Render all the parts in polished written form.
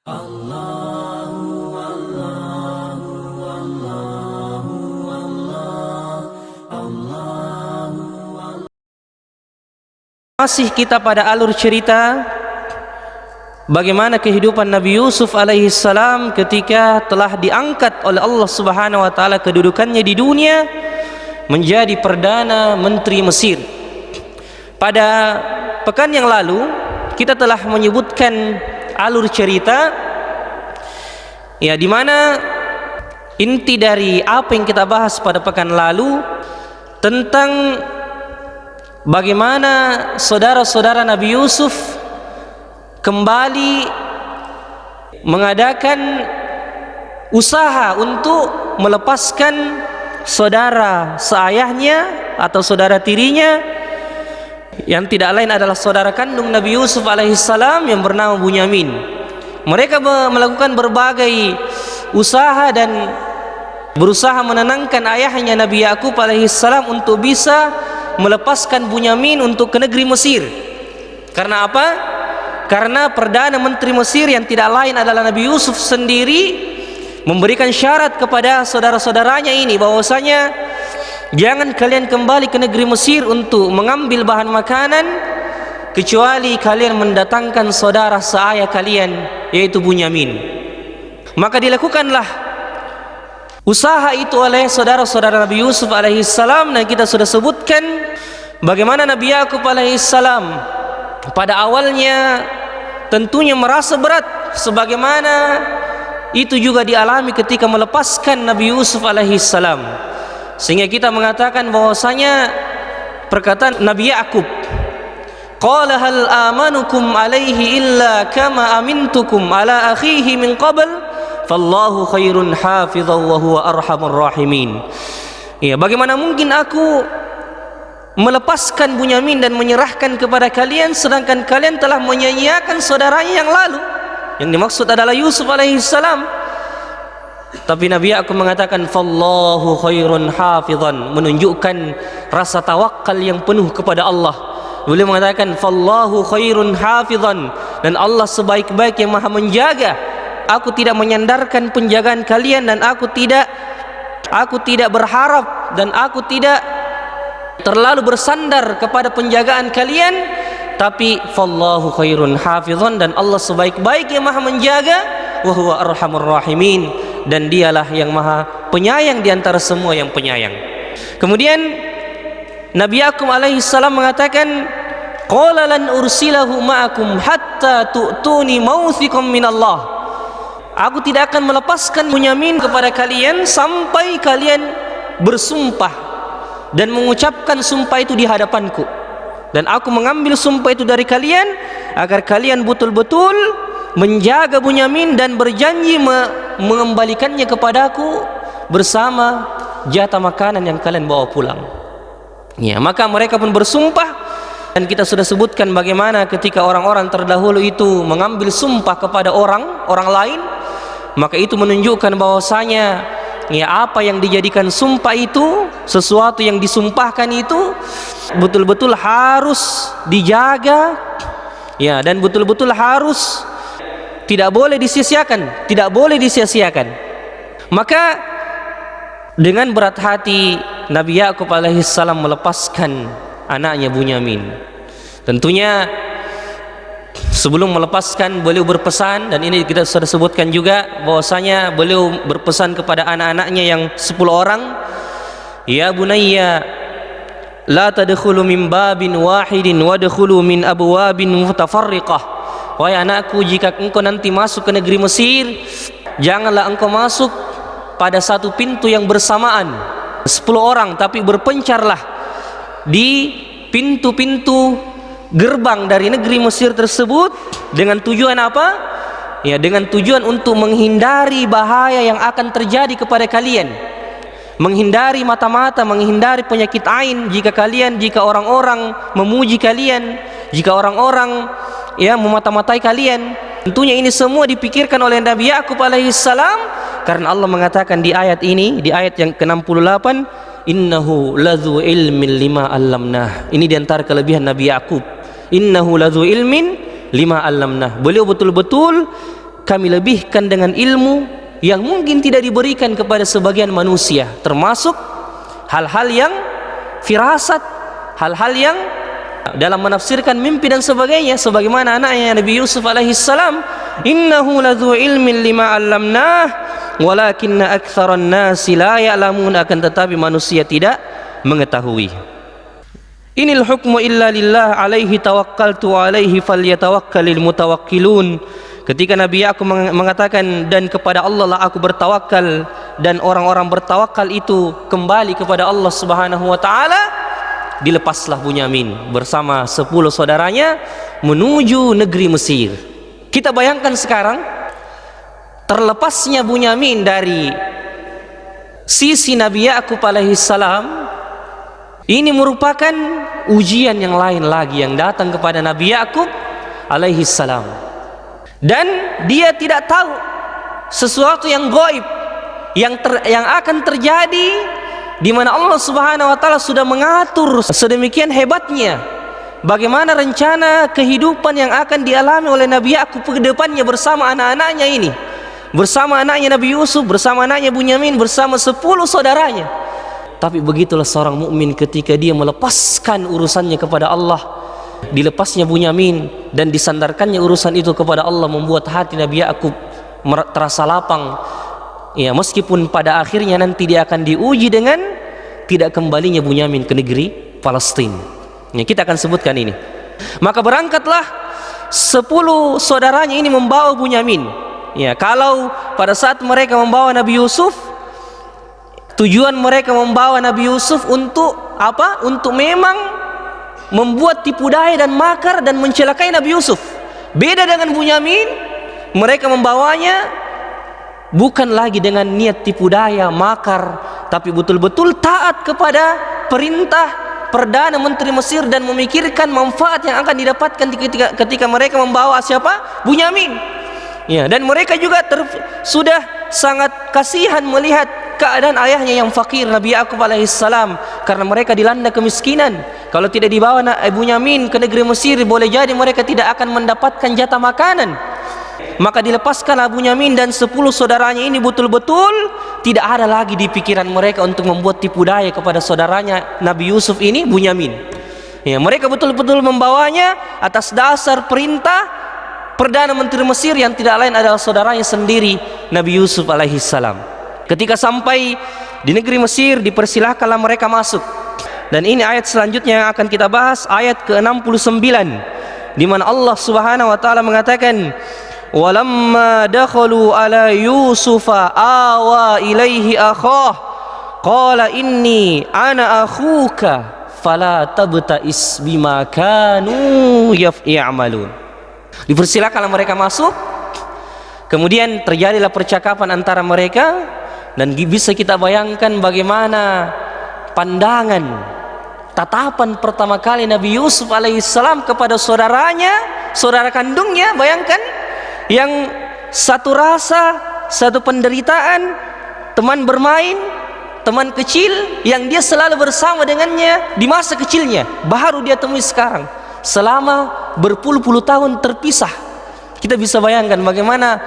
Masih kita pada alur cerita bagaimana kehidupan Nabi Yusuf alaihissalam ketika telah diangkat oleh Allah Subhanahu wa taala kedudukannya di dunia menjadi perdana menteri Mesir. Pada pekan yang lalu kita telah menyebutkan alur cerita ya, di mana inti dari apa yang kita bahas pada pekan lalu tentang bagaimana saudara-saudara Nabi Yusuf kembali mengadakan usaha untuk melepaskan saudara seayahnya atau saudara tirinya yang tidak lain adalah saudara kandung Nabi Yusuf alaihissalam yang bernama Bunyamin. Mereka melakukan berbagai usaha dan berusaha menenangkan ayahnya Nabi Yakub alaihissalam untuk bisa melepaskan Bunyamin untuk ke negeri Mesir. Karena apa? Karena perdana menteri Mesir yang tidak lain adalah Nabi Yusuf sendiri memberikan syarat kepada saudara-saudaranya ini bahwasanya jangan kalian kembali ke negeri Mesir untuk mengambil bahan makanan kecuali kalian mendatangkan saudara seayah kalian yaitu Bunyamin. Maka dilakukanlah usaha itu oleh saudara-saudara Nabi Yusuf alaihissalam, dan kita sudah sebutkan bagaimana Nabi Yakub alaihissalam pada awalnya tentunya merasa berat sebagaimana itu juga dialami ketika melepaskan Nabi Yusuf alaihissalam, sehingga kita mengatakan bahwasanya perkataan Nabi Yakub, qala hal amanukum alaihi illa kama amintukum ala akhihi min qabl fallahu khairun hafizan wa huwa arhamur rahimin. Ya, bagaimana mungkin aku melepaskan Bunyamin dan menyerahkan kepada kalian sedangkan kalian telah menyia-nyiakan saudaranya yang lalu, yang dimaksud adalah Yusuf alaihissalam. Tapi Nabi Yakub mengatakan fallahu khairun hafizan, menunjukkan rasa tawakal yang penuh kepada Allah. Beliau mengatakan fallahu khairun hafizan, dan Allah sebaik-baik yang maha menjaga. Aku tidak menyandarkan penjagaan kalian, dan aku tidak berharap dan aku tidak terlalu bersandar kepada penjagaan kalian, tapi fallahu khairun hafizan, dan Allah sebaik-baik yang maha menjaga, wa huwa arhamur rahimin, dan dialah yang maha penyayang di antara semua yang penyayang. Kemudian Nabi Yakub alaihissalam mengatakan qala lan ursilahu ma'akum hatta tu'tuni mawthiqan minallah. Aku tidak akan melepaskan Bunyamin kepada kalian sampai kalian bersumpah dan mengucapkan sumpah itu di hadapanku, dan aku mengambil sumpah itu dari kalian agar kalian betul-betul menjaga Bunyamin dan berjanji mengembalikannya kepadaku bersama jatah makanan yang kalian bawa pulang. Ya, maka mereka pun bersumpah, dan kita sudah sebutkan bagaimana ketika orang-orang terdahulu itu mengambil sumpah kepada orang lain, maka itu menunjukkan bahwasanya ya, apa yang dijadikan sumpah itu, sesuatu yang disumpahkan itu betul-betul harus dijaga ya, dan betul-betul harus tidak boleh disia-siakan. Maka dengan berat hati Nabi Yakub alaihissalam melepaskan anaknya Bunyamin. Tentunya sebelum melepaskan beliau berpesan, dan ini kita sudah sebutkan juga bahwasanya beliau berpesan kepada anak-anaknya yang 10 orang, ya bunayya la tadkhulu min babin wahidin wadkhulu min abwabin mutafarriqah. Wahai anakku, jika engkau nanti masuk ke negeri Mesir, janganlah engkau masuk pada satu pintu yang bersamaan 10 orang, tapi berpencarlah di pintu-pintu gerbang dari negeri Mesir tersebut. Dengan tujuan apa? Ya, dengan tujuan untuk menghindari bahaya yang akan terjadi kepada kalian, menghindari mata-mata, menghindari penyakit ain jika orang-orang memuji kalian, jika orang-orang ya memata-matai kalian. Tentunya ini semua dipikirkan oleh Nabi Yakub alaihissalam, karena Allah mengatakan di ayat ini, di ayat yang ke-68, innahu ladzu ilmin lima allamnah. Ini diantara kelebihan Nabi Yakub, innahu ladzu ilmin lima allamnah. Beliau betul-betul kami lebihkan dengan ilmu yang mungkin tidak diberikan kepada sebagian manusia, termasuk hal-hal yang firasat, hal-hal yang dalam menafsirkan mimpi dan sebagainya, sebagaimana anaknya Nabi Yusuf alaihissalam, innahu ladzu ilmin lima 'allamnah walakinna aktsaran nasi la ya'lamun, akan tetapi manusia tidak mengetahui. Inil hukmu illa lillah alaihi tawakkaltu alaihi falyatawakkalul mutawakkilun. Ketika Nabi Yakub mengatakan, dan kepada Allah lah aku bertawakal, dan orang-orang bertawakal itu kembali kepada Allah Subhanahu wa taala, dilepaslah Bunyamin bersama 10 saudaranya menuju negeri Mesir. Kita bayangkan sekarang, terlepasnya Bunyamin dari sisi Nabi Yakub alaihissalam, ini merupakan ujian yang lain lagi yang datang kepada Nabi Yakub alaihissalam, dan dia tidak tahu sesuatu yang gaib yang akan terjadi, di mana Allah Subhanahu wa taala sudah mengatur sedemikian hebatnya bagaimana rencana kehidupan yang akan dialami oleh Nabi Yakub ke depannya bersama anak-anaknya ini, bersama anaknya Nabi Yusuf, bersama anaknya Bunyamin, bersama 10 saudaranya. Tapi begitulah seorang mukmin ketika dia melepaskan urusannya kepada Allah, dilepasnya Bunyamin dan disandarkannya urusan itu kepada Allah, membuat hati Nabi Yakub terasa lapang. Ya, meskipun pada akhirnya nanti dia akan diuji dengan tidak kembalinya Bunyamin ke negeri Palestina. Ya, kita akan sebutkan ini. Maka berangkatlah 10 saudaranya ini membawa Bunyamin. Ya, kalau pada saat mereka membawa Nabi Yusuf, tujuan mereka membawa Nabi Yusuf untuk apa? Untuk memang membuat tipu daya dan makar dan mencelakai Nabi Yusuf. Beda dengan Bunyamin, mereka membawanya bukan lagi dengan niat tipu daya, makar, tapi betul-betul taat kepada perintah Perdana Menteri Mesir dan memikirkan manfaat yang akan didapatkan ketika mereka membawa siapa? Bunyamin. Ya, dan mereka juga sudah sangat kasihan melihat keadaan ayahnya yang fakir, Nabi Yakub alaihissalam, karena mereka dilanda kemiskinan. Kalau tidak dibawa Bunyamin ke negeri Mesir, boleh jadi mereka tidak akan mendapatkan jatah makanan. Maka dilepaskanlah Bunyamin dan 10 saudaranya ini, betul-betul tidak ada lagi di pikiran mereka untuk membuat tipu daya kepada saudaranya Nabi Yusuf ini, Bunyamin. Ya, mereka betul-betul membawanya atas dasar perintah Perdana Menteri Mesir yang tidak lain adalah saudaranya sendiri, Nabi Yusuf alaihissalam. Ketika sampai di negeri Mesir, dipersilahkanlah mereka masuk. Dan ini ayat selanjutnya yang akan kita bahas, ayat ke-69, di mana Allah Subhanahu wa taala mengatakan, walamma dakhalu ala yusufa awa ilaihi akhah qala inni ana akhuka fala tabta'is bima kanu ya'malun. Dipersilakanlah mereka masuk. Kemudian terjadilah percakapan antara mereka, dan bisa kita bayangkan bagaimana pandangan, tatapan pertama kali Nabi Yusuf alaihissalam kepada saudaranya, saudara kandungnya. Bayangkan, yang satu rasa, satu penderitaan, teman bermain, teman kecil yang dia selalu bersama dengannya di masa kecilnya, baru dia temui sekarang selama berpuluh-puluh tahun terpisah. Kita bisa bayangkan bagaimana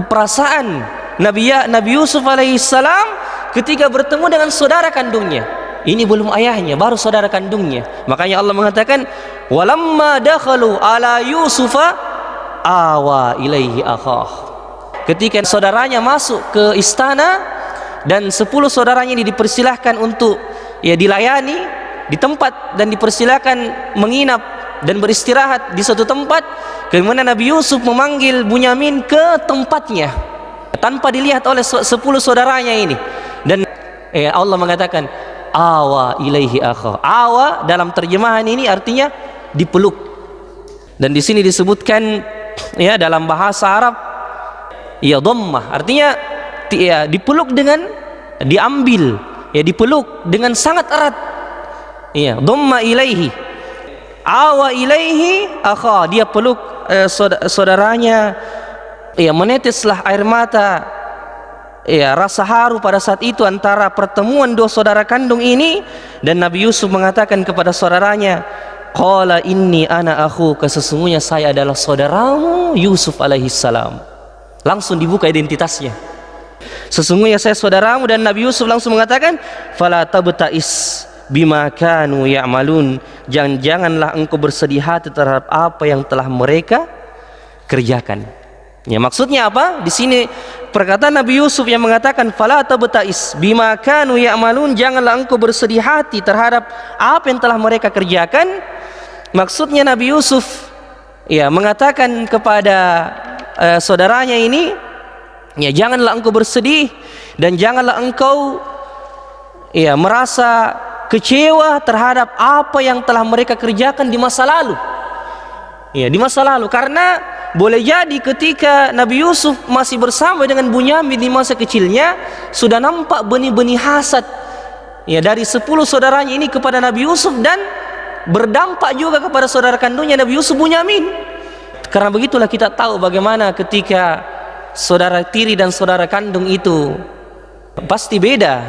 perasaan Nabi Yusuf alaihissalam ketika bertemu dengan saudara kandungnya. Ini belum ayahnya, baru saudara kandungnya. Makanya Allah mengatakan, walamma dakhalu ala yusufa awa ilaihi akhah. Ketika saudaranya masuk ke istana dan 10 saudaranya ini dipersilahkan untuk dilayani di tempat dan dipersilahkan menginap dan beristirahat di suatu tempat, kemudian Nabi Yusuf memanggil Bunyamin ke tempatnya tanpa dilihat oleh 10 saudaranya ini. Dan Allah mengatakan awa ilaihi akha. Awa dalam terjemahan ini artinya dipeluk. Dan di sini disebutkan dalam bahasa Arab dhammah, artinya dipeluk dengan diambil, dipeluk dengan sangat erat. Dhamma ilaihi. Awa ilaihi akha, dia peluk saudaranya. Meneteslah air mata, rasa haru pada saat itu antara pertemuan 2 saudara kandung ini. Dan Nabi Yusuf mengatakan kepada saudaranya, qala inni ana akhuka, sesungguhnya saya adalah saudaramu Yusuf alaihissalam. langsung dibuka identitasnya. Sesungguhnya saya saudaramu, dan Nabi Yusuf langsung mengatakan, fala tabta'is bima kanu ya'malun, janganlah engkau bersedih hati terhadap apa yang telah mereka kerjakan. Ya, maksudnya apa? Di sini perkataan Nabi Yusuf yang mengatakan fala tabta'is bima kanu ya'malun, janganlah engkau bersedih hati terhadap apa yang telah mereka kerjakan. Maksudnya Nabi Yusuf ya mengatakan kepada saudaranya ini, ya janganlah engkau bersedih dan janganlah engkau ya merasa kecewa terhadap apa yang telah mereka kerjakan di masa lalu. Ya, di masa lalu, karena boleh jadi ketika Nabi Yusuf masih bersama dengan Bunyamin di masa kecilnya sudah nampak benih-benih hasad ya dari 10 saudaranya ini kepada Nabi Yusuf, dan berdampak juga kepada saudara kandungnya Nabi Yusuf, Bunyamin. Karena begitulah kita tahu bagaimana ketika saudara tiri dan saudara kandung itu pasti beda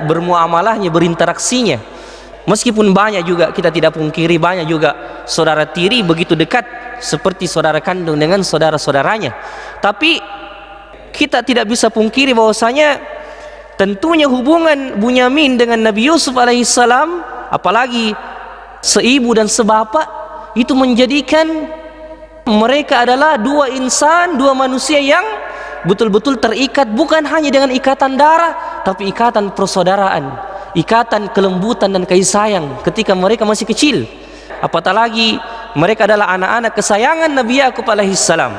bermuamalahnya, berinteraksinya. Meskipun banyak juga, kita tidak pungkiri, banyak juga saudara tiri begitu dekat seperti saudara kandung dengan saudara-saudaranya. Tapi kita tidak bisa pungkiri bahwasanya tentunya hubungan Bunyamin dengan Nabi Yusuf alaihissalam, apalagi seibu dan sebapak, itu menjadikan mereka adalah dua insan, dua manusia yang betul-betul terikat, bukan hanya dengan ikatan darah, tapi ikatan persaudaraan, ikatan kelembutan dan kasih sayang ketika mereka masih kecil. Apatah lagi mereka adalah anak-anak kesayangan Nabi Yakub alaihissalam.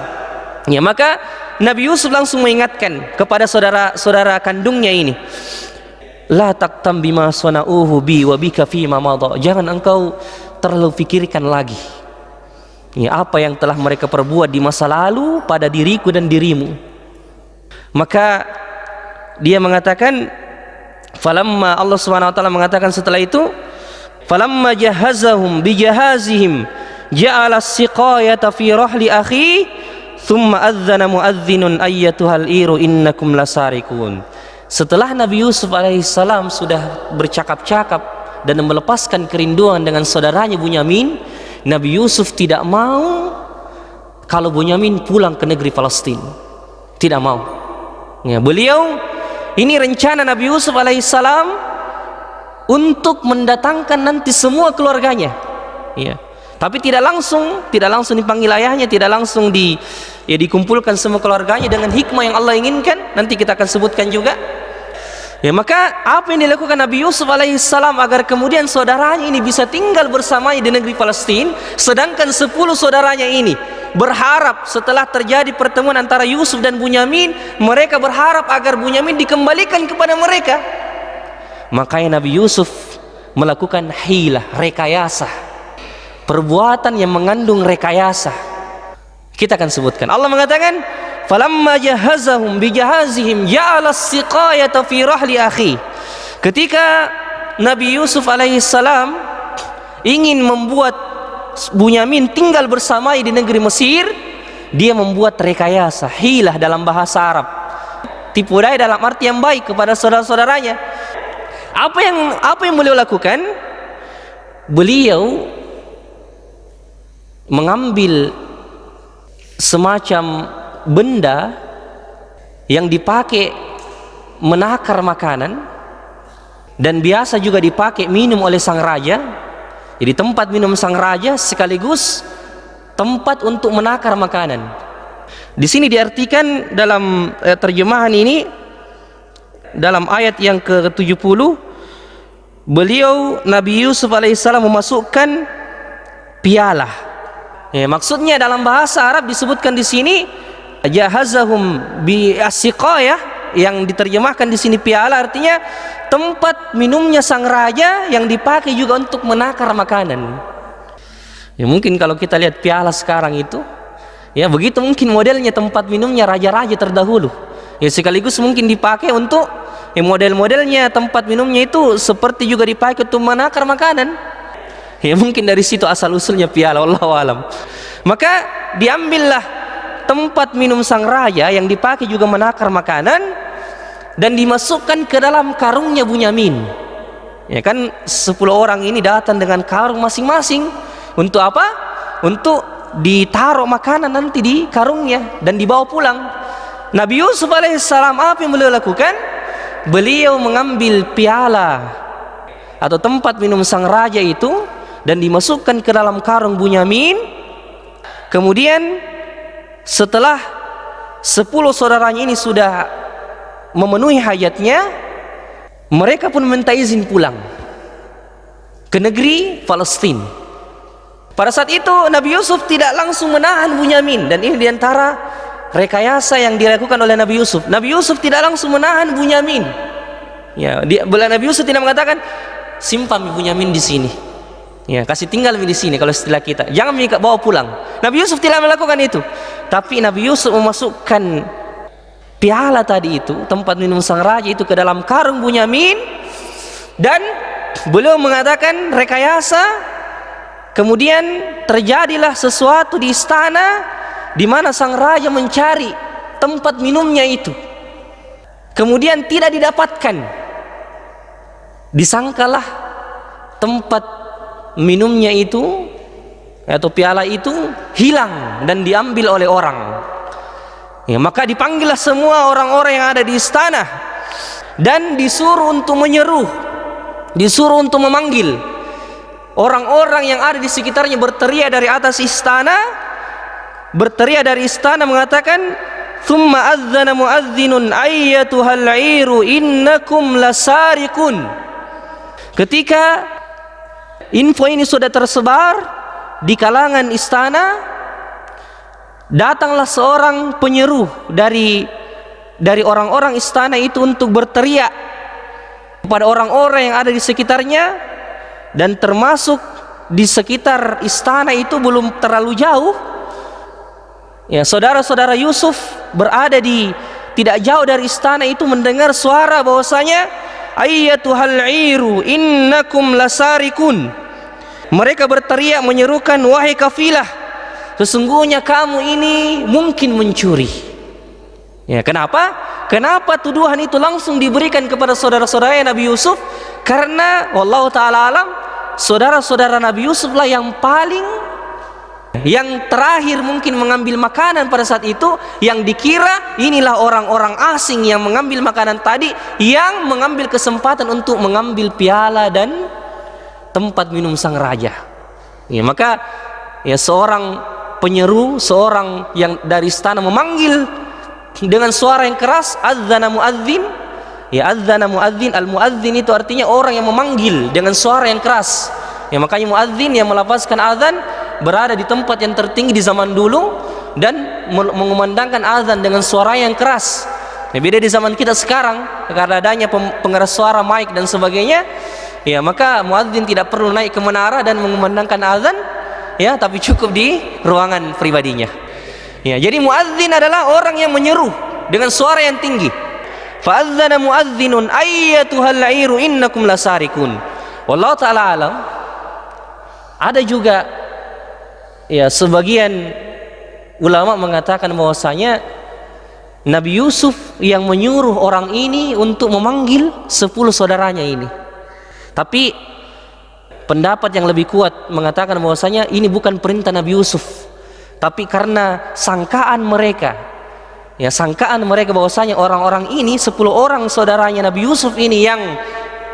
Ya, maka Nabi Yusuf langsung mengingatkan kepada saudara kandungnya ini, la taqtam bima sana'uhu bi wa bika fima madha, jangan engkau terlalu pikirkan lagi ya apa yang telah mereka perbuat di masa lalu pada diriku dan dirimu. Maka dia mengatakan, falamma, Allah Subhanahu wa taala mengatakan setelah itu, falamma jahazahum bijahazihim ja'ala as-siqayata fi rahli akhi thumma adzana muadzdhinun ayyatuhal iru innakum lasarikun. Setelah Nabi Yusuf alaihissalam sudah bercakap-cakap dan melepaskan kerinduan dengan saudaranya Bunyamin, Nabi Yusuf tidak mau kalau Bunyamin pulang ke negeri Palestina. Tidak mau. Ya, beliau, ini rencana Nabi Yusuf alaihissalam untuk mendatangkan nanti semua keluarganya. Ya. Tapi tidak langsung dipanggil ayahnya, tidak langsung dikumpulkan semua keluarganya dengan hikmah yang Allah inginkan. Nanti kita akan sebutkan juga. Ya, maka apa yang dilakukan Nabi Yusuf alaihissalam agar kemudian saudaranya ini bisa tinggal bersamanya di negeri Palestina, sedangkan 10 saudaranya ini berharap setelah terjadi pertemuan antara Yusuf dan Bunyamin, mereka berharap agar Bunyamin dikembalikan kepada mereka. Makanya Nabi Yusuf melakukan hilah, rekayasa, perbuatan yang mengandung rekayasa. Kita akan sebutkan. Allah mengatakan, falamma jahazahum bijahazihim ja'ala as-siqayata fi rahli akhi. Ketika Nabi Yusuf alaihissalam ingin membuat Bunyamin tinggal bersamai di negeri Mesir, dia membuat rekayasa, hilah dalam bahasa Arab, tipu daya dalam arti yang baik kepada saudara-saudaranya. Apa yang beliau lakukan? Beliau mengambil semacam benda yang dipakai menakar makanan dan biasa juga dipakai minum oleh sang raja. Jadi tempat minum sang raja sekaligus tempat untuk menakar makanan. Di sini diartikan dalam terjemahan ini, dalam ayat yang ke-70, beliau Nabi Yusuf alaihissalam memasukkan piala. Ya, maksudnya dalam bahasa Arab disebutkan di sini jahazahum bi as-siqayah, yang diterjemahkan di sini piala, artinya tempat minumnya sang raja yang dipakai juga untuk menakar makanan. Ya, mungkin kalau kita lihat piala sekarang itu, ya begitu mungkin modelnya tempat minumnya raja-raja terdahulu. Ya, sekaligus mungkin dipakai untuk model-modelnya tempat minumnya itu seperti juga dipakai untuk menakar makanan. Ya, mungkin dari situ asal usulnya piala, wallahu alam. Maka diambillah tempat minum sang raja yang dipakai juga menakar makanan dan dimasukkan ke dalam karungnya Bunyamin. Ya kan, 10 orang ini datang dengan karung masing-masing. Untuk apa? Untuk ditaruh makanan nanti di karungnya dan dibawa pulang. Nabi Yusuf alaihissalam apa yang beliau lakukan? Beliau mengambil piala atau tempat minum sang raja itu dan dimasukkan ke dalam karung Bunyamin. Kemudian setelah 10 saudaranya ini sudah memenuhi hajatnya, mereka pun minta izin pulang ke negeri Palestina. Pada saat itu Nabi Yusuf tidak langsung menahan Bunyamin, dan ini diantara rekayasa yang dilakukan oleh Nabi Yusuf. Nabi Yusuf tidak langsung menahan Bunyamin. Ya, Nabi Yusuf tidak mengatakan simpan Bunyamin di sini. Ya, kasih tinggal di sini kalau istilah kita. Jangan bawa pulang. Nabi Yusuf tidak melakukan itu. Tapi Nabi Yusuf memasukkan piala tadi itu, tempat minum sang raja itu, ke dalam karung Bunyamin, dan beliau mengatakan rekayasa. Kemudian terjadilah sesuatu di istana di mana sang raja mencari tempat minumnya itu. Kemudian tidak didapatkan. Disangkalah tempat minumnya itu atau piala itu hilang dan diambil oleh orang. Ya, maka dipanggillah semua orang-orang yang ada di istana dan disuruh untuk menyeru, disuruh untuk memanggil orang-orang yang ada di sekitarnya, berteriak dari atas istana, berteriak dari istana mengatakan, "Tsumma adzana muadzdzinun ayyatuhal 'iru innakum lasarikun." Ketika info ini sudah tersebar di kalangan istana, datanglah seorang penyeru dari orang-orang istana itu untuk berteriak kepada orang-orang yang ada di sekitarnya. Dan termasuk di sekitar istana itu belum terlalu jauh, ya, saudara-saudara Yusuf berada di tidak jauh dari istana itu mendengar suara bahwasanya ayyatuhal 'iru innakum lasarikun. Mereka berteriak menyerukan, wahai kafilah, sesungguhnya kamu ini mungkin mencuri. Ya, kenapa? Kenapa tuduhan itu langsung diberikan kepada saudara-saudara Nabi Yusuf? Karena wallahu taala alam, saudara-saudara Nabi Yusuf lah yang terakhir mungkin mengambil makanan pada saat itu, yang dikira inilah orang-orang asing yang mengambil makanan tadi, yang mengambil kesempatan untuk mengambil piala dan tempat minum sang raja. Ya, maka ya, seorang penyeru, seorang yang dari istana memanggil dengan suara yang keras, adzana muadzin. Ya, adzana muadzin, al-muadzin itu artinya orang yang memanggil dengan suara yang keras. Ya, makanya muadzin yang melafazkan azan berada di tempat yang tertinggi di zaman dulu dan mengumandangkan azan dengan suara yang keras. Ya, beda di zaman kita sekarang karena adanya pengeras suara, mic dan sebagainya. Ya, maka muadzin tidak perlu naik ke menara dan mengumandangkan azan, ya, tapi cukup di ruangan pribadinya. Ya, jadi muadzin adalah orang yang menyeru dengan suara yang tinggi. Fa'adzana muadzdzinun ayyatuhal 'iru innakum lasarikun. Wallahu ta'ala alam. Ada juga ya sebagian ulama mengatakan bahwasanya Nabi Yusuf yang menyuruh orang ini untuk memanggil 10 saudaranya ini. Tapi pendapat yang lebih kuat mengatakan bahwasanya ini bukan perintah Nabi Yusuf, tapi karena sangkaan mereka. Ya, sangkaan mereka bahwasanya orang-orang ini 10 orang saudaranya Nabi Yusuf ini yang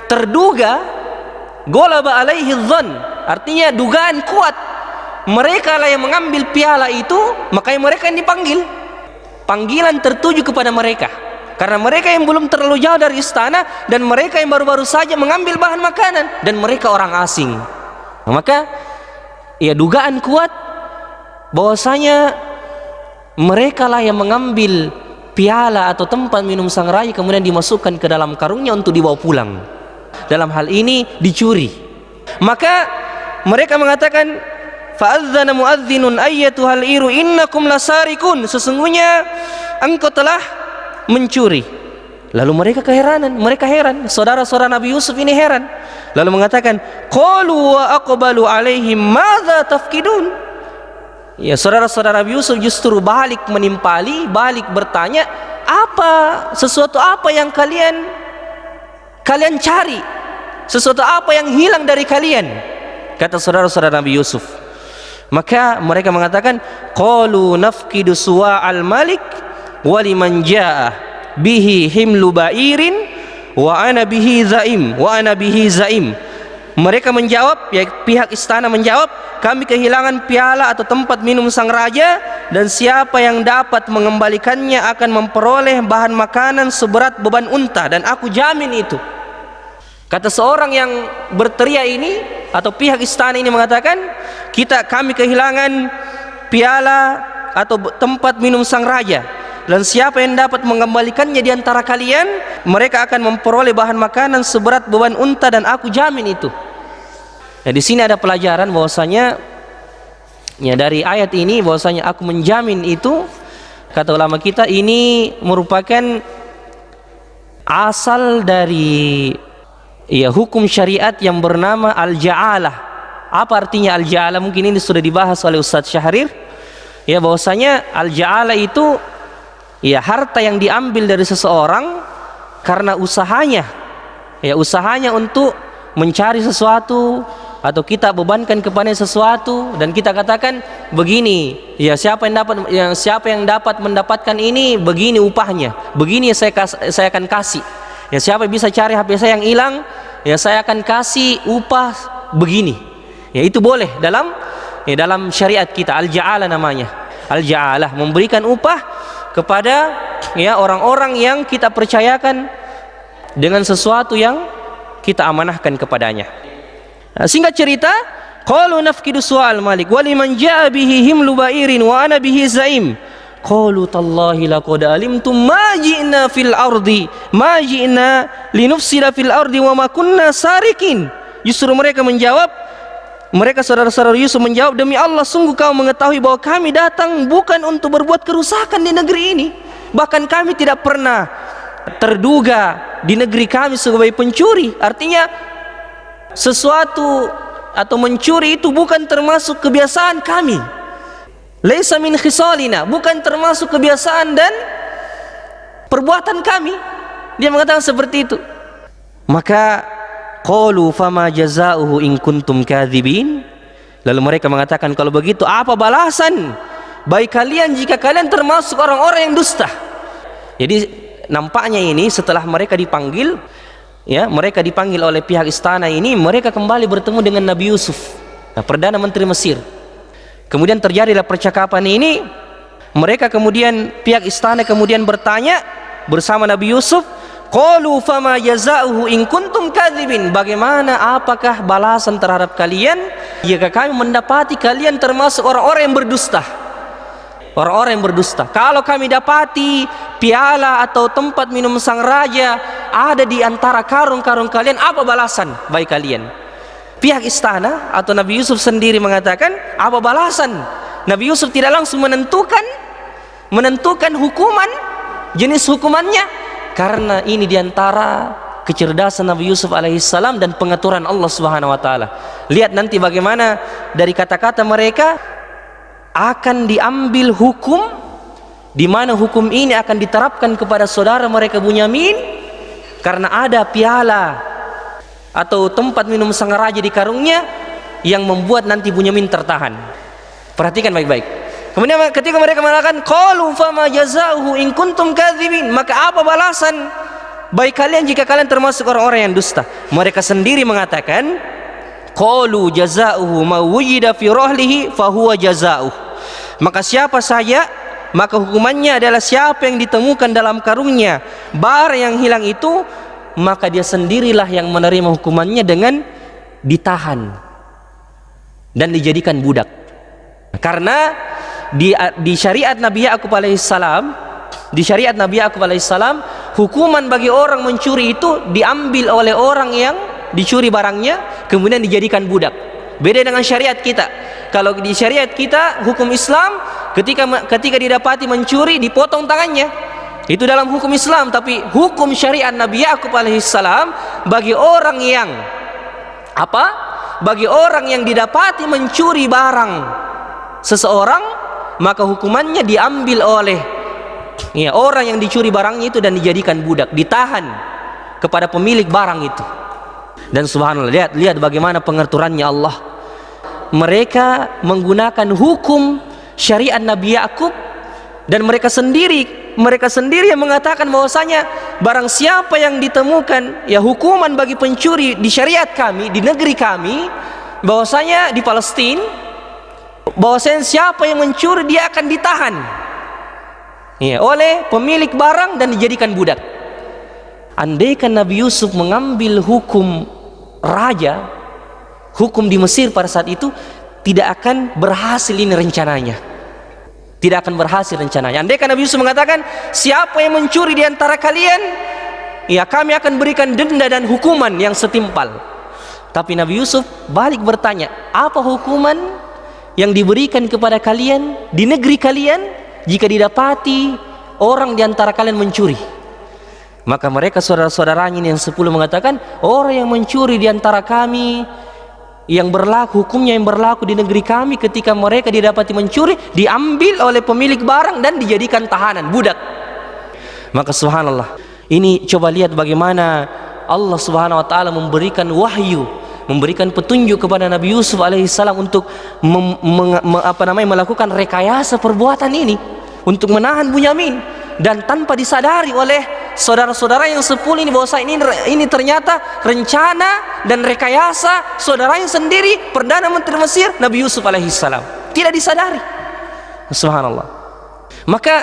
terduga golaba alaihi dzan, artinya dugaan kuat mereka lah yang mengambil piala itu, makanya mereka yang dipanggil. Panggilan tertuju kepada mereka karena mereka yang belum terlalu jauh dari istana dan mereka yang baru-baru saja mengambil bahan makanan dan mereka orang asing. Maka ya, dugaan kuat bahwasanya mereka lah yang mengambil piala atau tempat minum sang raja kemudian dimasukkan ke dalam karungnya untuk dibawa pulang. Dalam hal ini dicuri. Maka mereka mengatakan, fa'adzana muadzdzinun ayyatuhal 'iru innakum lasarikun, sesungguhnya engkau telah mencuri. Lalu mereka keheranan, mereka heran, saudara-saudara Nabi Yusuf ini heran. Lalu mengatakan, qalu wa aqbalu 'alaihim madza tafkidun. Ya, saudara-saudara Nabi Yusuf justru balik menimpali, balik bertanya, sesuatu apa yang kalian cari? Sesuatu apa yang hilang dari kalian? Kata saudara-saudara Nabi Yusuf, Maka mereka mengatakan, qalu nafqidu suwa'al malik wa liman jaa bihi himlu ba'irin wa ana bihi zaim. Mereka menjawab, ya, pihak istana menjawab, kami kehilangan piala atau tempat minum sang raja, dan siapa yang dapat mengembalikannya akan memperoleh bahan makanan seberat beban unta, dan aku jamin itu. Kata seorang yang berteriak ini, atau pihak istana ini mengatakan, kami kehilangan piala atau tempat minum sang raja, dan siapa yang dapat mengembalikannya di antara kalian, mereka akan memperoleh bahan makanan seberat beban unta, dan aku jamin itu. Ya, di sini ada pelajaran bahwasanya, ya, dari ayat ini bahwasanya aku menjamin itu, kata ulama kita, ini merupakan asal dari, ya, hukum syariat yang bernama al-ja'alah. Apa artinya al-ja'alah? Mungkin ini sudah dibahas oleh Ustaz Syahrir. Ya, bahwasanya al-ja'alah itu, ya, harta yang diambil dari seseorang karena usahanya, ya, usahanya untuk mencari sesuatu, atau kita bebankan kepada sesuatu, dan kita katakan begini, ya, siapa yang dapat mendapatkan ini, begini upahnya, begini saya akan kasih. Ya, siapa yang bisa cari HP saya yang hilang, ya, saya akan kasih upah begini. Ya, itu boleh dalam syariat kita, al-ja'alah namanya. Al-ja'alah, memberikan upah kepada, ya, orang-orang yang kita percayakan dengan sesuatu yang kita amanahkan kepadanya. Singkat cerita, qalu nafqidu su'al malik wa liman jaa bihi himlu ba'irin wa ana bihi zaim. Qalu tallahi laqad alimtum ma ji'na linufsida fil ardi wa ma kunna sarikin. Justru mereka menjawab, mereka saudara-saudara Yusuf menjawab, demi Allah sungguh kau mengetahui bahwa kami datang bukan untuk berbuat kerusakan di negeri ini. Bahkan kami tidak pernah terduga di negeri kami sebagai pencuri. Artinya sesuatu atau mencuri itu bukan termasuk kebiasaan kami. Laisa min khisalina, bukan termasuk kebiasaan dan perbuatan kami. Dia mengatakan seperti itu. Maka qalu fama jazaohu in kuntum kadzibin. Lalu mereka mengatakan, kalau begitu apa balasan bagi kalian jika kalian termasuk orang-orang yang dusta. Jadi nampaknya ini setelah mereka dipanggil, ya, mereka dipanggil oleh pihak istana ini, mereka kembali bertemu dengan Nabi Yusuf, Perdana Menteri Mesir. Kemudian terjadilah percakapan ini. Mereka kemudian, pihak istana kemudian bertanya bersama Nabi Yusuf, qalu fama jazaohu in kuntum kadzibin. Bagaimana, apakah balasan terhadap kalian jika kami mendapati kalian termasuk orang-orang yang berdusta? Orang-orang yang berdusta. Kalau kami dapati piala atau tempat minum sang raja ada di antara karung-karung kalian, apa balasan bagi kalian? Pihak istana atau Nabi Yusuf sendiri mengatakan, apa balasan? Nabi Yusuf tidak langsung menentukan hukuman, jenis hukumannya, karena ini di antara kecerdasan Nabi Yusuf alaihissalam dan pengaturan Allah Subhanahu wa taala. Lihat nanti bagaimana dari kata-kata mereka akan diambil hukum, di mana hukum ini akan diterapkan kepada saudara mereka Bunyamin karena ada piala atau tempat minum sang raja di karungnya yang membuat nanti Bunyamin tertahan. Perhatikan baik-baik. Kemudian ketika mereka mengatakan qalu fama jazaohu in kuntum kadzibin, maka apa balasan bagi kalian jika kalian termasuk orang-orang yang dusta? Mereka sendiri mengatakan, qalu jazaohu ma wujida fi rahlihi fa huwa jazaoh. Maka siapa saja, maka hukumannya adalah siapa yang ditemukan dalam karungnya barang yang hilang itu, maka dia sendirilah yang menerima hukumannya dengan ditahan dan dijadikan budak. Karena di syariat Nabi Yakub alaihissalam, hukuman bagi orang mencuri itu diambil oleh orang yang dicuri barangnya kemudian dijadikan budak. Beda dengan syariat kita. Kalau di syariat kita, hukum Islam, ketika didapati mencuri dipotong tangannya. Itu dalam hukum Islam. Tapi hukum syariat Nabi Yakub alaihissalam, bagi orang yang bagi orang yang didapati mencuri barang seseorang, maka hukumannya diambil oleh, ya, orang yang dicuri barangnya itu dan dijadikan budak, ditahan kepada pemilik barang itu. Dan subhanallah, lihat bagaimana pengaturannya Allah. mereka menggunakan hukum syariat Nabi Yakub, dan mereka sendiri yang mengatakan bahwasanya barang siapa yang ditemukan ya hukuman bagi pencuri di syariat kami, di negeri kami, bahwasanya di Palestina, bahwasanya siapa yang mencuri dia akan ditahan ya oleh pemilik barang dan dijadikan budak. Andaikan Nabi Yusuf mengambil hukum raja, hukum di Mesir pada saat itu, tidak akan berhasil ini rencananya. Tidak akan berhasil rencananya. Andaikan Nabi Yusuf mengatakan, siapa yang mencuri di antara kalian, ya kami akan berikan denda dan hukuman yang setimpal. Tapi Nabi Yusuf balik bertanya, apa hukuman yang diberikan kepada kalian di negeri kalian jika didapati orang di antara kalian mencuri? Maka mereka saudara-saudaranya yang 10 mengatakan, orang yang mencuri di antara kami, yang berlaku hukumnya yang berlaku di negeri kami ketika mereka didapati mencuri, diambil oleh pemilik barang dan dijadikan tahanan, budak. Maka subhanallah, ini coba lihat bagaimana Allah subhanahu wa ta'ala memberikan wahyu, memberikan petunjuk kepada Nabi Yusuf alaihissalam untuk melakukan rekayasa perbuatan ini, untuk menahan Bunyamin, dan tanpa disadari oleh saudara-saudara yang 10 ini bahwa ini ternyata rencana dan rekayasa saudaranya sendiri, Perdana Menteri Mesir Nabi Yusuf alaihissalam, tidak disadari. Subhanallah. Maka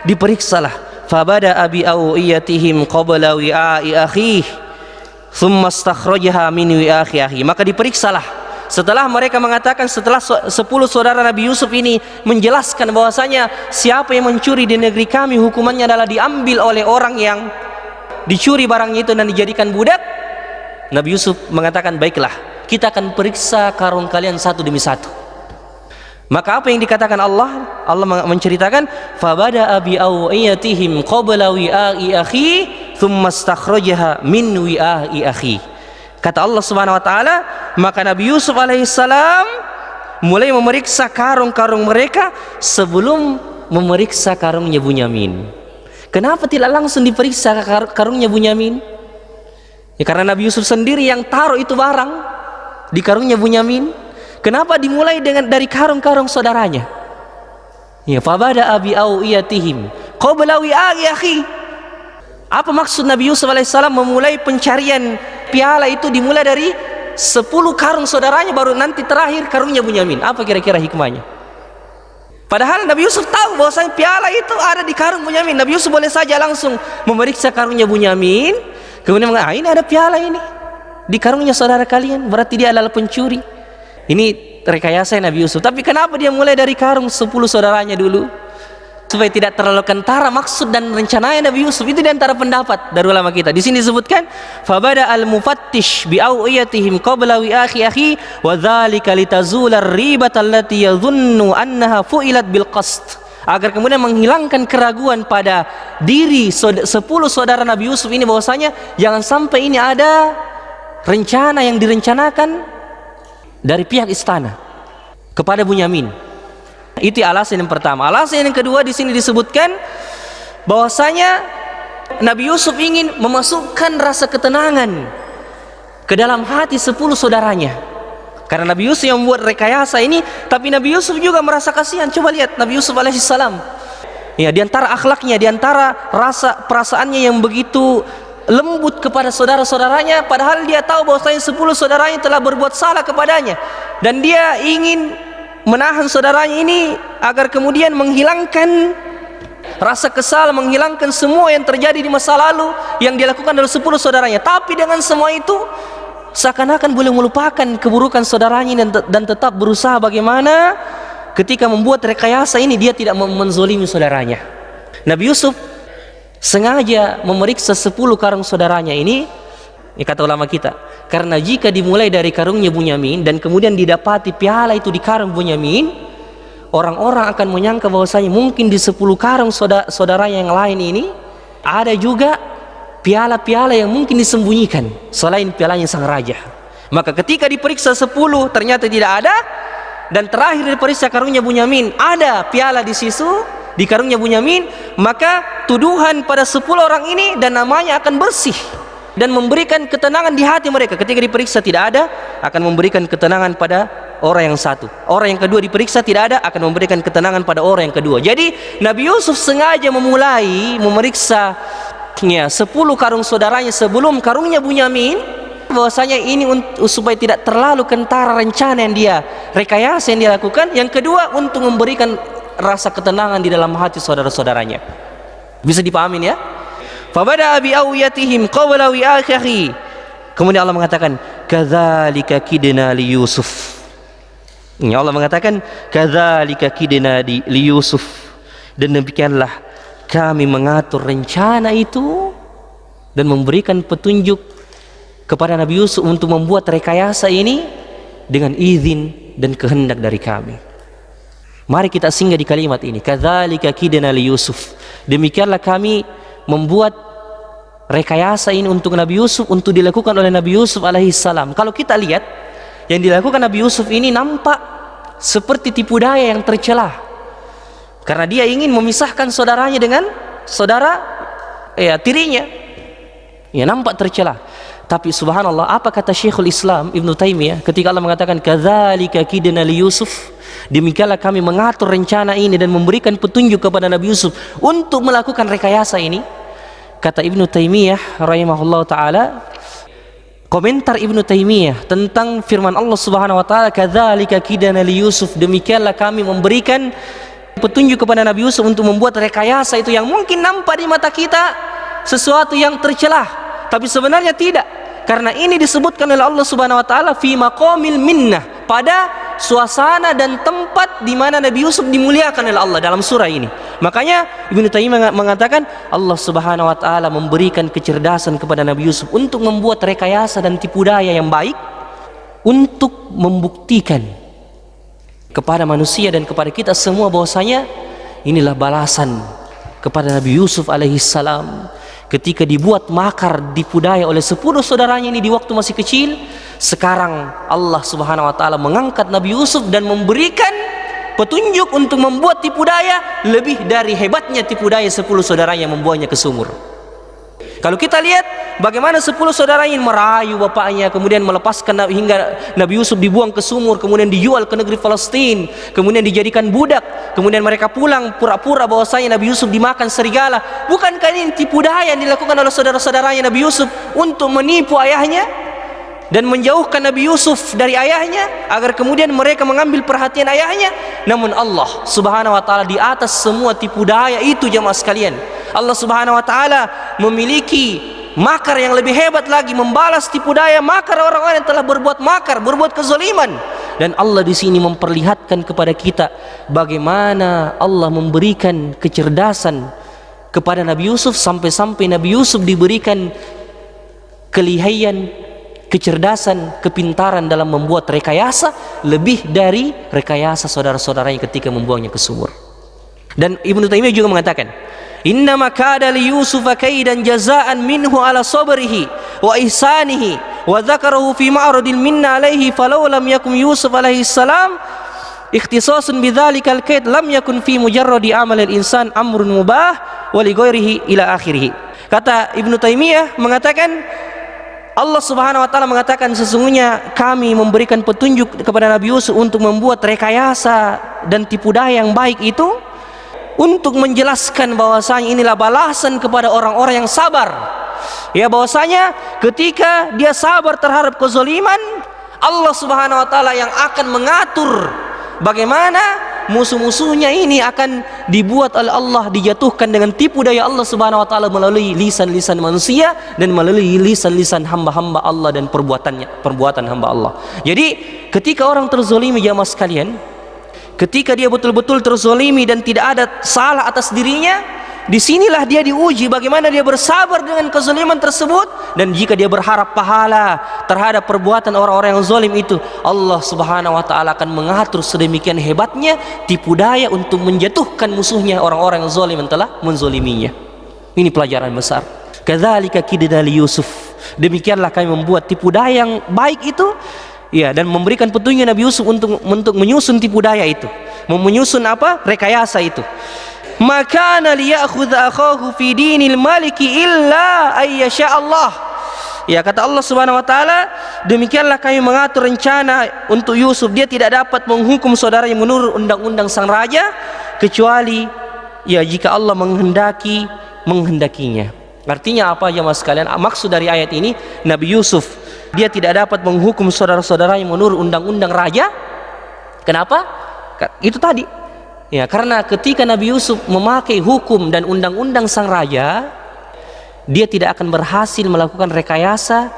diperiksalah, fabada abi awiyatihim qabla wi'a'i akhih thumma astakhrajaha min wi'a'i akhi. Maka diperiksalah setelah mereka mengatakan, setelah 10 saudara Nabi Yusuf ini menjelaskan bahwasanya siapa yang mencuri di negeri kami hukumannya adalah diambil oleh orang yang dicuri barangnya itu dan dijadikan budak, Nabi Yusuf mengatakan, baiklah, kita akan periksa karung kalian satu demi satu. Maka apa yang dikatakan Allah? Allah menceritakan, fabada abi awiyatihim qabla wi'a'i akhi thumma astakhrajaha min wi'a'i akhi. Kata Allah subhanahu wa ta'ala, maka Nabi Yusuf alaihissalam mulai memeriksa karung-karung mereka sebelum memeriksa karungnya Bunyamin. Kenapa tidak langsung diperiksa karungnya Bunyamin? Ya, karena Nabi Yusuf sendiri yang taruh itu barang di karungnya Bunyamin. Kenapa dimulai dari karung-karung saudaranya? Ya, fabada abi awiyatihim qabla wi'a'i akhi. Apa maksud Nabi Yusuf alaihissalam memulai pencarian piala itu dimulai dari 10 karung saudaranya, baru nanti terakhir karungnya Bunyamin? Apa kira-kira hikmahnya? Padahal Nabi Yusuf tahu bahwasanya piala itu ada di karung Bunyamin. Nabi Yusuf boleh saja langsung memeriksa karungnya Bunyamin, kemudian mengatakan, ini ada piala ini di karungnya saudara kalian, berarti dia adalah pencuri. Ini rekayasa Nabi Yusuf. Tapi kenapa dia mulai dari karung 10 saudaranya dulu? Supaya tidak terlalu kentara maksud dan rencananya Nabi Yusuf. Itu di antara pendapat dari ulama kita. Di sini disebutkan, fabada al-mufattish bi awiyatihim qabla wi'ahi akhi wa dzalika litazula ar-ribat allati yadhunnu annaha fu'ilat bil qasd. Agar kemudian menghilangkan keraguan pada diri 10 saudara Nabi Yusuf ini bahwasanya jangan sampai ini ada rencana yang direncanakan dari pihak istana kepada Bunyamin. Itu alasan yang pertama. Alasan yang kedua di sini disebutkan bahwasanya Nabi Yusuf ingin memasukkan rasa ketenangan ke dalam hati 10 saudaranya. Karena Nabi Yusuf yang membuat rekayasa ini, tapi Nabi Yusuf juga merasa kasihan. Coba lihat Nabi Yusuf alaihissalam. Ya, di antara akhlaknya, di antara rasa perasaannya yang begitu lembut kepada saudara-saudaranya, padahal dia tahu bahwasanya 10 saudaranya telah berbuat salah kepadanya, dan dia ingin menahan saudaranya ini agar kemudian menghilangkan rasa kesal, menghilangkan semua yang terjadi di masa lalu yang dilakukan oleh 10 saudaranya. Tapi dengan semua itu seakan-akan boleh melupakan keburukan saudaranya dan tetap berusaha bagaimana ketika membuat rekayasa ini dia tidak menzolimi saudaranya. Nabi Yusuf sengaja memeriksa 10 karung saudaranya ini, kata ulama kita, karena jika dimulai dari karungnya Bunyamin dan kemudian didapati piala itu di karung Bunyamin, orang-orang akan menyangka bahwasanya mungkin di 10 karung saudara yang lain ini ada juga piala-piala yang mungkin disembunyikan selain pialanya sang raja. Maka ketika diperiksa 10 ternyata tidak ada, dan terakhir diperiksa karungnya Bunyamin, ada piala di situ di karungnya Bunyamin, maka tuduhan pada 10 orang ini dan namanya akan bersih dan memberikan ketenangan di hati mereka. Ketika diperiksa tidak ada, akan memberikan ketenangan pada orang yang satu. Orang yang kedua diperiksa tidak ada, akan memberikan ketenangan pada orang yang kedua. Jadi Nabi Yusuf sengaja memulai memeriksa 10 karung saudaranya sebelum karungnya Bunyamin, bahwasanya ini supaya tidak terlalu kentara rencana yang dia rekayasa yang dia lakukan. Yang kedua, untuk memberikan rasa ketenangan di dalam hati saudara-saudaranya. Bisa dipahami ya? Fabada bi awiyatihim qabla wi'akhihi. Kemudian Allah mengatakan, kadzalika kidna li Yusuf. Allah mengatakan, kadzalika kidna li Yusuf. Dan demikianlah kami mengatur rencana itu dan memberikan petunjuk kepada Nabi Yusuf untuk membuat rekayasa ini dengan izin dan kehendak dari kami. Mari kita singgah di kalimat ini, kadzalika kidna li Yusuf. Demikianlah kami membuat rekayasa ini untuk Nabi Yusuf, untuk dilakukan oleh Nabi Yusuf alaihissalam. Kalau kita lihat yang dilakukan Nabi Yusuf ini nampak seperti tipu daya yang tercelah, karena dia ingin memisahkan saudaranya dengan saudara tirinya. Ya, nampak tercelah. Tapi subhanallah, apa kata Syekhul Islam Ibnu Taimiyah ketika Allah mengatakan kadzalika kidna li Yusuf, demikianlah kami mengatur rencana ini dan memberikan petunjuk kepada Nabi Yusuf untuk melakukan rekayasa ini. Kata Ibnu Taimiyah rahimahullah ta'ala, komentar Ibnu Taimiyah tentang firman Allah subhanahu wa ta'ala, kadzalika kidna li Yusuf, demikianlah kami memberikan petunjuk kepada Nabi Yusuf untuk membuat rekayasa itu yang mungkin nampak di mata kita sesuatu yang tercelah, tapi sebenarnya tidak, karena ini disebutkan oleh Allah subhanahu wa ta'ala fi maqamil minnah, pada suasana dan tempat di mana Nabi Yusuf dimuliakan oleh Allah dalam surah ini. Makanya Ibnu Taimiyah mengatakan Allah subhanahu wa ta'ala memberikan kecerdasan kepada Nabi Yusuf untuk membuat rekayasa dan tipu daya yang baik, untuk membuktikan kepada manusia dan kepada kita semua bahwasanya inilah balasan kepada Nabi Yusuf alaihissalam ketika dibuat makar, tipu daya oleh 10 saudaranya ini di waktu masih kecil. Sekarang Allah subhanahu wa ta'ala mengangkat Nabi Yusuf dan memberikan petunjuk untuk membuat tipu daya lebih dari hebatnya tipu daya 10 saudaranya yang membuangnya ke sumur. Kalau kita lihat bagaimana 10 saudaranya merayu bapaknya, kemudian melepaskan hingga Nabi Yusuf dibuang ke sumur, kemudian dijual ke negeri Palestina, kemudian dijadikan budak, kemudian mereka pulang pura-pura bahwasanya Nabi Yusuf dimakan serigala. Bukankah ini tipu daya yang dilakukan oleh saudara-saudaranya Nabi Yusuf untuk menipu ayahnya dan menjauhkan Nabi Yusuf dari ayahnya agar kemudian mereka mengambil perhatian ayahnya? Namun Allah subhanahu wa ta'ala di atas semua tipu daya itu, jemaah sekalian, Allah subhanahu wa ta'ala memiliki makar yang lebih hebat lagi, membalas tipu daya makar orang-orang yang telah berbuat makar, berbuat kezaliman. Dan Allah di sini memperlihatkan kepada kita bagaimana Allah memberikan kecerdasan kepada Nabi Yusuf, sampai-sampai Nabi Yusuf diberikan kelihayan, kecerdasan, kepintaran dalam membuat rekayasa lebih dari rekayasa saudara-saudaranya ketika membuangnya ke sumur. Dan Ibnu Taimiyah juga mengatakan, innama kada li Yusuf kaidan jazaan minhu ala sabrihi wa ihsanihi wa dzakarahu fi ma'radil minna alaihi falau lam yakun Yusuf alaihi salam ikhtisasun bidzalikal kaid lam yakun fi mujarradi amalil insan amrun mubah wa li ghairihi ila akhirih. Kata Ibnu Taimiyah mengatakan, Allah subhanahu wa ta'ala mengatakan sesungguhnya kami memberikan petunjuk kepada Nabi Yusuf untuk membuat rekayasa dan tipu daya yang baik itu, untuk menjelaskan bahwasanya inilah balasan kepada orang-orang yang sabar. Ya, bahwasanya ketika dia sabar terhadap kezaliman, Allah subhanahu wa ta'ala yang akan mengatur bagaimana musuh-musuhnya ini akan dibuat oleh Allah, dijatuhkan dengan tipu daya Allah subhanahu wa ta'ala melalui lisan-lisan manusia dan melalui lisan-lisan hamba-hamba Allah dan perbuatan hamba Allah. Jadi ketika orang terzolimi, jamaah sekalian, ketika dia betul-betul terzolimi dan tidak ada salah atas dirinya, disinilah dia diuji bagaimana dia bersabar dengan kezaliman tersebut. Dan jika dia berharap pahala terhadap perbuatan orang-orang yang zalim itu, Allah subhanahu wa ta'ala akan mengatur sedemikian hebatnya tipu daya untuk menjatuhkan musuhnya, orang-orang yang zalim yang telah menzaliminya. Ini pelajaran besar. Kadzalika kidna li Yusuf, demikianlah kami membuat tipu daya yang baik itu, ya, dan memberikan petunjuk Nabi Yusuf untuk menyusun tipu daya itu, menyusun apa? Rekayasa itu. Maka liya'khudha akhahu fi dinil maliki illa ayyasha Allah. Ya, kata Allah Subhanahu wa taala, demikianlah kami mengatur rencana untuk Yusuf. Dia tidak dapat menghukum saudaranya menurut undang-undang sang raja kecuali ya jika Allah menghendakinya. Artinya apa jemaah sekalian? Maksud dari ayat ini, Nabi Yusuf dia tidak dapat menghukum saudara-saudaranya menurut undang-undang raja. Kenapa? Itu tadi. Ya, karena ketika Nabi Yusuf memakai hukum dan undang-undang sang raja, dia tidak akan berhasil melakukan rekayasa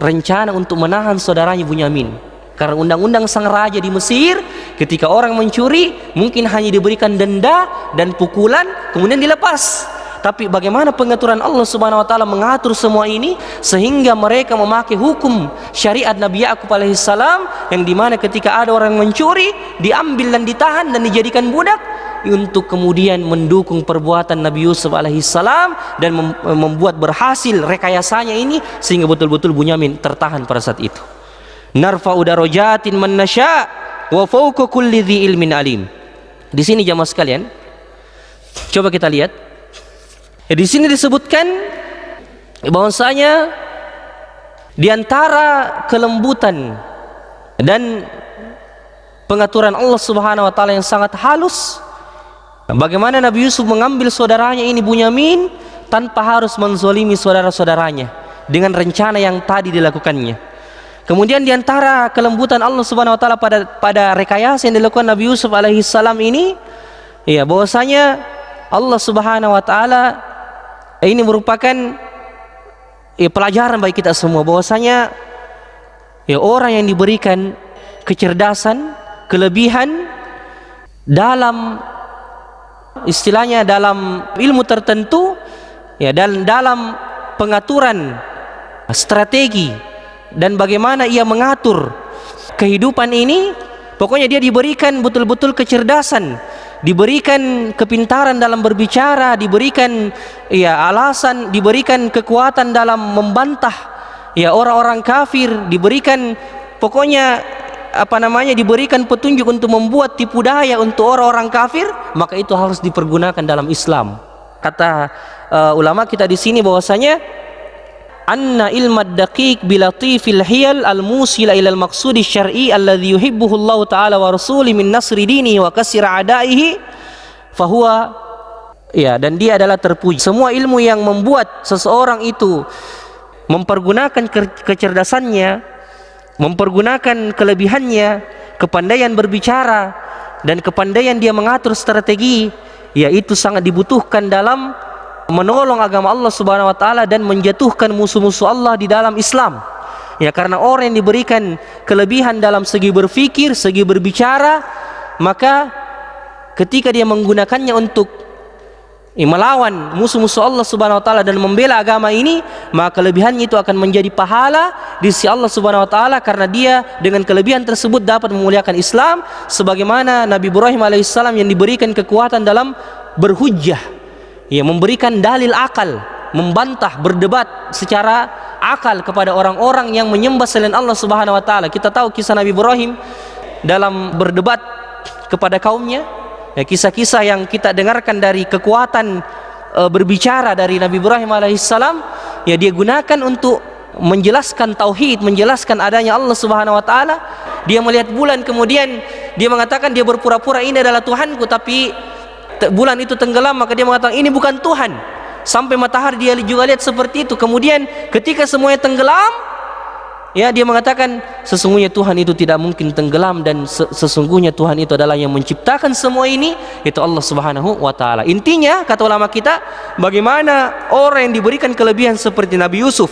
rencana untuk menahan saudaranya Bunyamin. Karena undang-undang sang raja di Mesir, ketika orang mencuri mungkin hanya diberikan denda dan pukulan kemudian dilepas. Tapi bagaimana pengaturan Allah Subhanahu wa taala mengatur semua ini sehingga mereka memakai hukum syariat Nabi Yakub alaihissalam, yang dimana ketika ada orang mencuri diambil dan ditahan dan dijadikan budak, untuk kemudian mendukung perbuatan Nabi Yusuf alaihissalam dan membuat berhasil rekayasanya ini sehingga betul-betul Bunyamin tertahan pada saat itu. Narfa'u darajatin man nasya wa fawqa kulli dzi ilmin alim. Di sini jamaah sekalian, coba kita lihat. Di sini disebutkan bahwasanya di antara kelembutan dan pengaturan Allah Subhanahu wa taala yang sangat halus, bagaimana Nabi Yusuf mengambil saudaranya ini Bunyamin tanpa harus menzolimi saudara-saudaranya dengan rencana yang tadi dilakukannya. Kemudian di antara kelembutan Allah Subhanahu wa taala pada rekayasa yang dilakukan Nabi Yusuf alaihissalam ini, ya bahwasanya Allah Subhanahu wa taala ini merupakan pelajaran bagi kita semua, bahwasanya ya orang yang diberikan kecerdasan, kelebihan dalam istilahnya dalam ilmu tertentu, ya, dan dalam pengaturan strategi dan bagaimana ia mengatur kehidupan ini, pokoknya dia diberikan betul-betul kecerdasan, diberikan kepintaran dalam berbicara, diberikan ya alasan, diberikan kekuatan dalam membantah ya orang-orang kafir, diberikan pokoknya diberikan petunjuk untuk membuat tipu daya untuk orang-orang kafir, maka itu harus dipergunakan dalam Islam. Kata ulama kita di sini bahwasanya anna ilmad daqiq bilatifil hiyal al-musila ila al-maqsudi syar'i alladhi yuhibbuhu Allah ta'ala wa rasuli min nasri dinihi wa kasri a'daihi fahuwa, ya, dan dia adalah terpuji. Semua ilmu yang membuat seseorang itu mempergunakan kecerdasannya, mempergunakan kelebihannya, kepandaian berbicara dan kepandaian dia mengatur strategi, ya itu sangat dibutuhkan dalam menolong agama Allah Subhanahu wa taala dan menjatuhkan musuh-musuh Allah di dalam Islam. Ya, karena orang yang diberikan kelebihan dalam segi berfikir, segi berbicara, maka ketika dia menggunakannya untuk melawan musuh-musuh Allah Subhanahu wa taala dan membela agama ini, maka kelebihannya itu akan menjadi pahala di sisi Allah Subhanahu wa taala, karena dia dengan kelebihan tersebut dapat memuliakan Islam, sebagaimana Nabi Ibrahim alaihissalam yang diberikan kekuatan dalam berhujjah, ya, memberikan dalil akal, membantah, berdebat secara akal kepada orang-orang yang menyembah selain Allah Subhanahu wa taala. Kita tahu kisah Nabi Ibrahim dalam berdebat kepada kaumnya, ya, kisah-kisah yang kita dengarkan dari kekuatan berbicara dari Nabi Ibrahim alaihissalam, ya, dia gunakan untuk menjelaskan tauhid, menjelaskan adanya Allah Subhanahu wa taala. Dia melihat bulan, kemudian dia mengatakan, dia berpura-pura ini adalah Tuhanku, tapi bulan itu tenggelam, maka dia mengatakan ini bukan Tuhan. Sampai matahari dia juga lihat seperti itu. Kemudian ketika semuanya tenggelam, ya, dia mengatakan sesungguhnya Tuhan itu tidak mungkin tenggelam, dan sesungguhnya Tuhan itu adalah yang menciptakan semua ini, itu Allah Subhanahu wa taala. Intinya kata ulama kita, bagaimana orang yang diberikan kelebihan seperti Nabi Yusuf,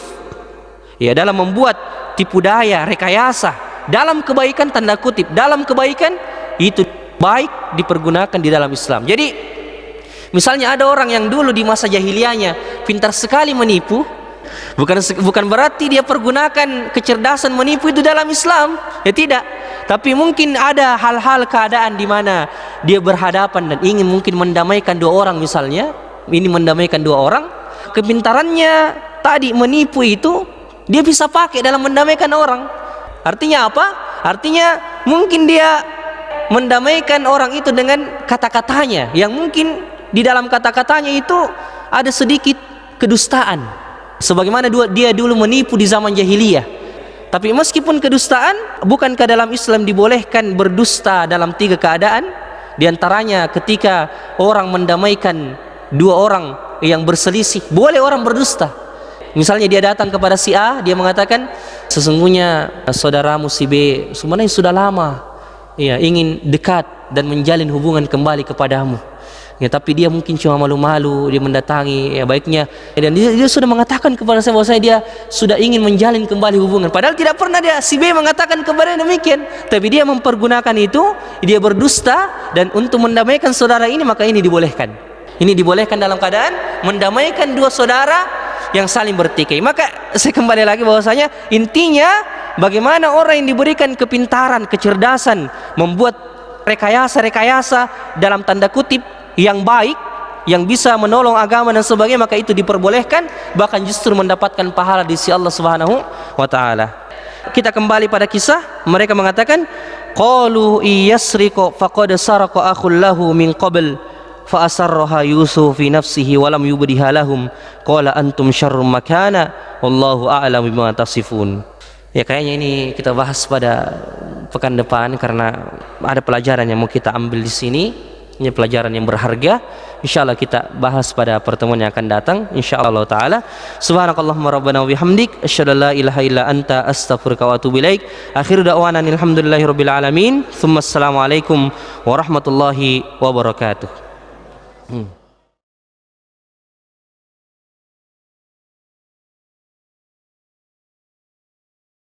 ya, dalam membuat tipu daya, rekayasa dalam kebaikan, tanda kutip dalam kebaikan, itu baik dipergunakan di dalam Islam. Jadi misalnya ada orang yang dulu di masa jahiliyahnya pintar sekali menipu, bukan berarti dia pergunakan kecerdasan menipu itu dalam Islam, ya tidak. Tapi mungkin ada hal-hal keadaan di mana dia berhadapan dan ingin mungkin mendamaikan dua orang, misalnya ini mendamaikan dua orang, kepintarannya tadi menipu itu dia bisa pakai dalam mendamaikan orang. Artinya apa? Artinya mungkin dia mendamaikan orang itu dengan kata-katanya, yang mungkin di dalam kata-katanya itu ada sedikit kedustaan, sebagaimana dia dulu menipu di zaman jahiliyah. Tapi meskipun kedustaan, bukankah dalam Islam dibolehkan berdusta dalam 3 keadaan? Di antaranya ketika orang mendamaikan 2 orang yang berselisih, boleh orang berdusta. Misalnya dia datang kepada si A, dia mengatakan, sesungguhnya saudaramu si B sebenarnya sudah lama ya ingin dekat dan menjalin hubungan kembali kepadamu. Ya, tapi dia mungkin cuma malu-malu, dia mendatangi, ya baiknya, dan dia sudah mengatakan kepada saya bahwa dia sudah ingin menjalin kembali hubungan, padahal tidak pernah dia si B mengatakan kepada demikian, tapi dia mempergunakan itu, dia berdusta, dan untuk mendamaikan saudara ini, maka ini dibolehkan. Ini dibolehkan dalam keadaan mendamaikan 2 saudara yang saling bertikai. Maka saya kembali lagi bahwasanya intinya bagaimana orang yang diberikan kepintaran, kecerdasan, membuat rekayasa dalam tanda kutip yang baik, yang bisa menolong agama dan sebagainya, maka itu diperbolehkan, bahkan justru mendapatkan pahala di sisi Allah Subhanahu wa taala. Kita kembali pada kisah, mereka mengatakan, qalu iyasriqu faqad saraqa akhul lahu min qabl fa asarraha Yusuf fi nafsihi wa lam yubdiha lahum qala antum syarrum makana wallahu a'lam bima tasifun. Ya, kayaknya ini kita bahas pada pekan depan karena ada pelajaran yang mau kita ambil di sini. Ini pelajaran yang berharga. Insyaallah kita bahas pada pertemuan yang akan datang insyaallah taala. Subhanakallahumma rabbana wa bihamdik asyhadu an la ilaha illa anta astaghfiruka wa atubu ilaik. Akhiru da'wana alhamdulillahirabbil alamin. Tsumma assalamu alaikum warahmatullahi wabarakatuh.